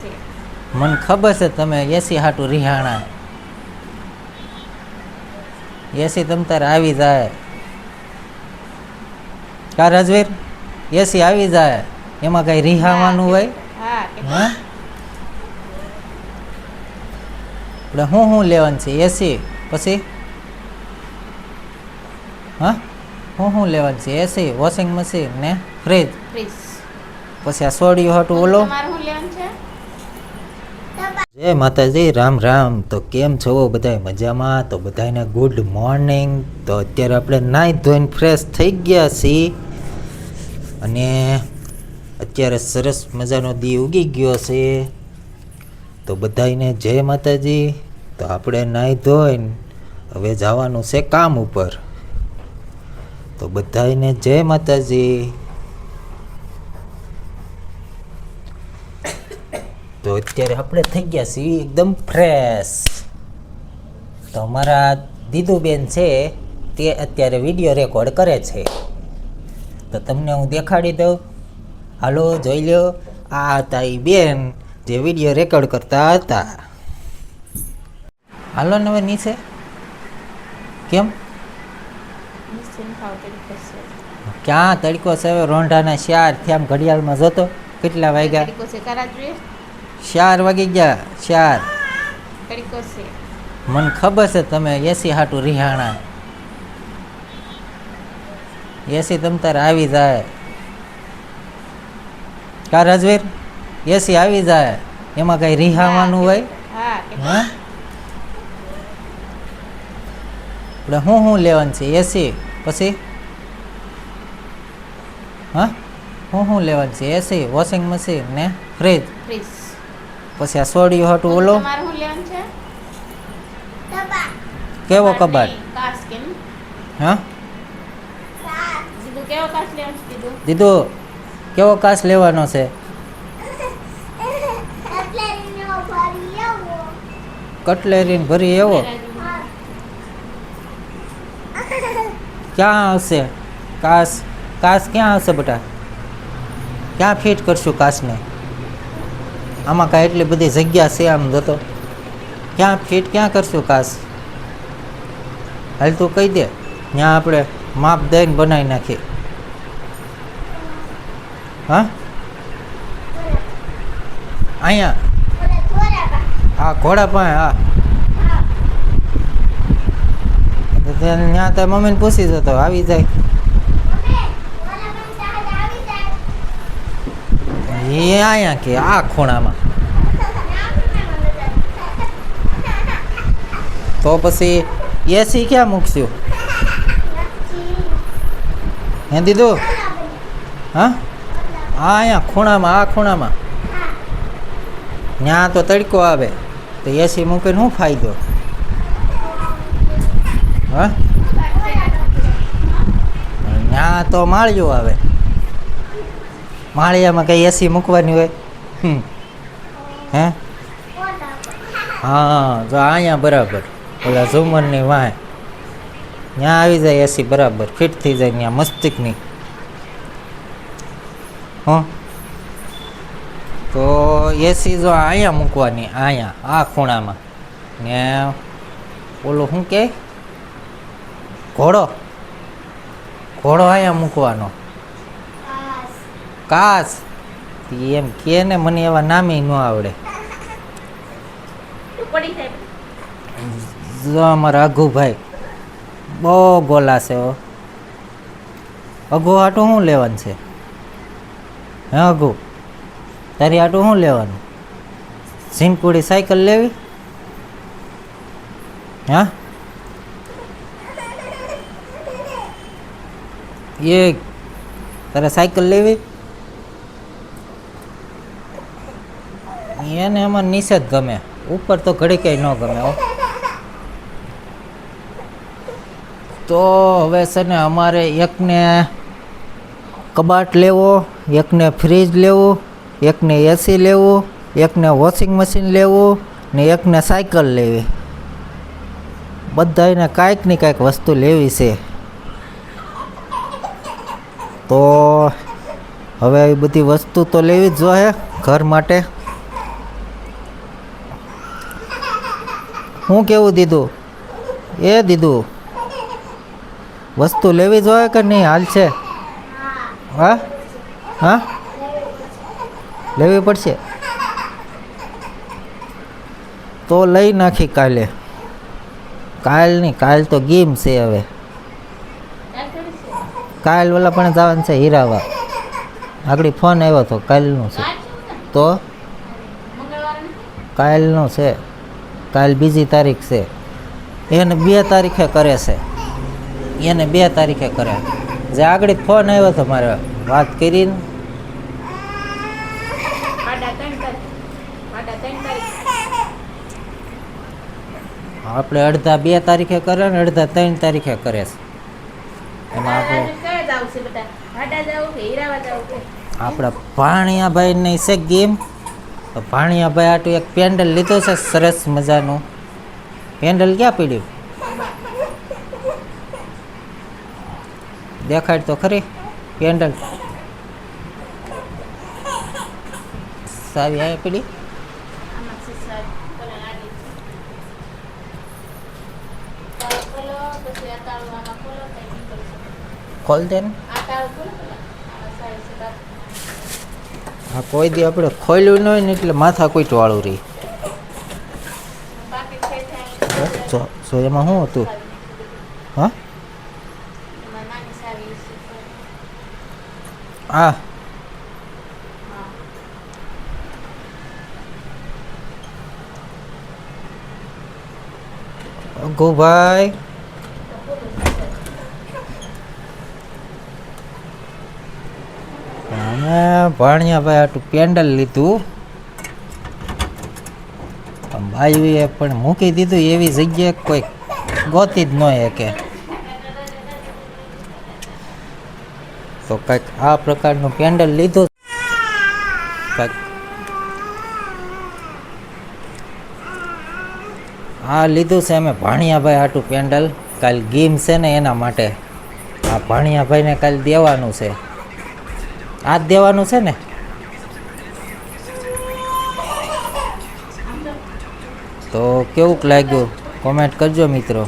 મને ખબર છે તમે એસી હાટું રિહાણા એસી તમ તારે આવી જાય કા રાજવીર એસી આવી જાય એમાં કઈ રિહાવાનું હોય હા એટલે હું લેવાનું છે એસી પછી હા હું લેવાનું છે એસી વોશિંગ મશીન ને ફ્રીજ પછી આ સોડિયું હાટું ઓલો જય માતાજી રામ રામ. તો કેમ છો બધા મજામાં? તો બધાને ગુડ મોર્નિંગ. તો અત્યારે આપણે નાહી ધોઈને ફ્રેશ થઈ ગયા છીએ અને અત્યારે સરસ મજાનો દી ઉગી ગયો છે. તો બધાને જય માતાજી. તો આપણે નાહી ધોઈને હવે જવાનું છે કામ ઉપર. તો બધાને જય માતાજી. તો અત્યારે આપણે થઈ ગયા છીએ એકદમ ફ્રેશ. તો અમારા દીદુબેન છે તે અત્યારે વિડીયો રેકોર્ડ કરે છે. તો તમને હું દેખાડી દઉં, હાલો જોઈ લો. આ હતા એ બેન જે વિડીયો રેકોર્ડ કરતા હતા. હાલો ને હવે નીચે. કેમ ક્યાં તડકો છે? હવે રોંઢાના 4 થયા. ઘડિયાળમાં જોતો કેટલા વાગ્યા? 4 વાગી ગયા. 4 મને ખબર છે તમે એસી હાટું રિહાણા એસી તમ તારે આવી જાય કા રાજવીર એસી આવી જાય એમાં કઈ રિહાવાનું હોય હા એટલે હું લેવાનું છે એસી પછી હા હું લેવાનું છે એસી વોશિંગ મશીન ને ફ્રીજ પછી આ સોડિયું હાટું ઓલો કેવો કબાટ હા દીદુ કેવો કાચ લેવાનો છે? કટલેરીને ભરી એવો ક્યાં આવશે કાચ? કાચ ક્યાં આવશે બેટા? ક્યાં ફિટ કરશું કાચને? આમાં કાંઈ એટલી બધી જગ્યા છે આમ જતો ક્યાં ફિટ ક્યાં કરશું કાચ? હાલ તું કહી દે, ત્યાં આપણે માપ દઈને બનાવી નાખીએ. હા અહીંયા હા ઘોડા પાસે હા ત્યાં તાર મમ્મીને પૂછી જતો આવી જાય. એ અહીંયા કે આ ખૂણામાં. તો પછી એસી ક્યાં મૂકશું? હે દીધું હા અહીંયા ખૂણામાં, આ ખૂણામાં. ત્યાં તો તડકો આવે તો એસી મૂકીને શું ફાયદો? હા ત્યાં તો માળિયું આવે. માળિયામાં કઈ એસી મૂકવાની હોય? હે હા જો અહીંયા બરાબર ઓલા ઝુમરની વાંહે ત્યાં આવી જાય એસી બરાબર ફિટ થઈ જાય ત્યાં મસ્તિકની. હં તો એસી જો અહીંયા મૂકવાની, અહીંયા આ ખૂણામાં. ને ઓલું શું કહે ઘોડો, ઘોડો અહીંયા મૂકવાનો. કાચ એમ કે ને, મને એવા નામે ન આવડે. જો અમારા અઘુભાઈ બહુ ગોલા છે. અઘુ હાટું શું લેવાનું છે? હે અઘુ તારી હાટું શું લેવાનું? ઝીનકુડી સાયકલ લેવી? હા એ તારે સાયકલ લેવી? એને એમાં નીચે જ ગમે, ઉપર તો ઘડી કંઈ ન ગમે. તો હવે છે ને અમારે એકને કબાટ લેવો, એકને ફ્રીજ લેવું, એકને એસી લેવું, એકને વોશિંગ મશીન લેવું ને એકને સાયકલ લેવી. બધાને કાંઈક ને કાંઈક વસ્તુ લેવી છે. તો હવે એ બધી વસ્તુ તો લેવી જ જોઈએ ઘર માટે. હું કેવું દીધું એ દીધું વસ્તુ લેવી જોઈએ કે નહીં હાલશે હા હા લેવી પડશે તો લઈ નાખી કાલે કાલ નહીં કાલ તો ગેમ છે હવે કાલ ઓલા પણ જવાનું છે હીરાવા આગળ ફોન આવ્યો હતો કાલનું છે તો કાલનું છે કાલ બીજી તારીખ છે એને 2 તારીખે કરે છે એને 2 તારીખે કરે જે આગળ ફોન આવ્યો હતો મારે વાત કરીને આપણે અડધા 2 તારીખે કરે ને અડધા 3 તારીખે કરે છે એમાં આપણા ભાણિયાભાઈ ની છે ગેમ તો ભાણિયાભાઈ આટલું એક પેન્ડલ લીધું છે સરસ મજાનું પેન્ડલ ક્યાં પીડ્યું દેખાડ તો ખરી પેન્ડલ સાવી આ પીડી ખોલ દે ને હા કોઈ દી આપણે ખોલ્યું ન હોય ને એટલે માથા કોઈ વાળું રહી જો એમાં શું હતું હા આ ગોભાઈ અમે ભાણિયાભાઈ આટલું પેન્ડલ લીધું બાયુએ પણ મૂકી દીધું એવી જગ્યાએ કોઈ ગોતી જ ન શકે તો કંઈક આ પ્રકારનું પેન્ડલ લીધું કંઈક આ લીધું છે અમે ભાણિયાભાઈ આટલું પેન્ડલ કાલ ગેમ છે ને એના માટે આ ભાણિયાભાઈને કાલ દેવાનું છે આ જ દેવાનું છે ને તો કેવું લાગ્યું કોમેન્ટ કરજો મિત્રો